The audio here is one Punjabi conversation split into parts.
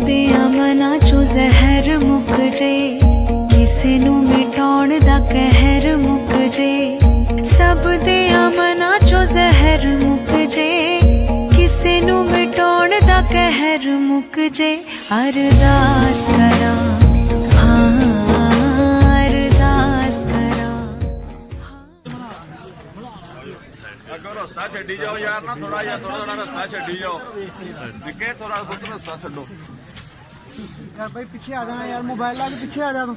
ਦਿਆਂ ਮਨਾਂ ਚੋਂ ਜ਼ਹਿਰ ਮੁੱਕ ਜੇ, ਕਿਸੇ ਨੂੰ ਮਿਟਾਉਣ ਦਾ ਕਹਿਰ ਮੁੱਕ ਜੇ। ਸਭ ਦਿਆਂ ਮਨਾਂ ਚੋਂ ਜ਼ਹਿਰ ਮੁੱਕ ਜੇ, ਕਿਸੇ ਨੂੰ ਮਿਟਾਉਣ ਦਾ ਕਹਿਰ ਮੁੱਕ ਜੇ। ਅਰਦਾਸ ਕਰਾਂ, ਹਾਂ ਅਰਦਾਸ ਕਰਾਂ। ਅੱਗੋਂ ਰਸਤਾ ਛੱਡੀ ਜਾਓ ਯਾਰ ਨਾ, ਥੋੜਾ ਰਸਤਾ ਛੱਡੀ ਜਾਓ। ਨਿੱਕੇ ਥੋੜਾ ਰਸਤਾ ਛੱਡੋ यार भाई पीछे आ जाना यार, मोबाइल ला के पीछे आ जा तू।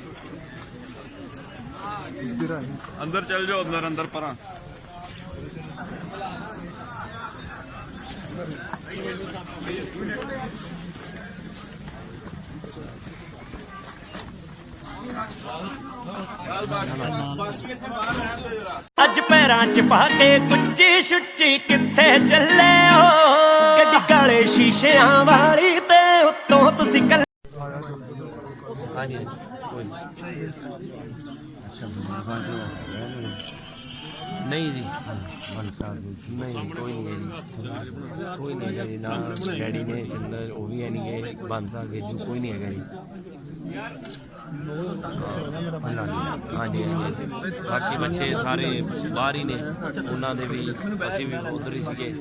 ਅੰਦਰ ਚੱਲ ਜਾਓ, ਅੰਦਰ ਪਰਾਂ। ਅੱਜ ਪੈਰਾਂ 'ਚ ਪਾ ਕੇ ਕੁੱਚੀ ਛੁੱਚੀ ਕਿੱਥੇ ਚੱਲੇ ਹੋ, ਗੱਡੀ ਕਾਲੇ ਸ਼ੀਸ਼ਿਆਂ ਵਾਲੀ ਤੇ ਉੱਤੋਂ ਤੁਸੀਂ ਕੱਲੇ। ਹਾਂਜੀ ਕੋਈ ਨਹੀਂ ਜੀ, ਨਹੀਂ ਕੋਈ ਨਹੀਂ ਹੈ ਜੀ, ਕੋਈ ਨਹੀਂ ਹੈ ਜੀ। ਨਾ ਡੈਡੀ ਨੇ ਚੰਦਰ ਉਹ ਵੀ ਹੈ ਨਹੀਂ ਗਏ, ਬੰਦ ਸਾਹਿਬ ਜੀ ਕੋਈ ਨਹੀਂ ਹੈਗਾ ਜੀ। ਹਾਂਜੀ ਹਾਂਜੀ, ਬਾਕੀ ਬੱਚੇ ਸਾਰੇ ਬਾਹਰ ਹੀ ਨੇ, ਉਹਨਾਂ ਦੇ ਵੀ ਅਸੀਂ ਵੀ ਉੱਧਰ ਹੀ ਸੀਗੇ।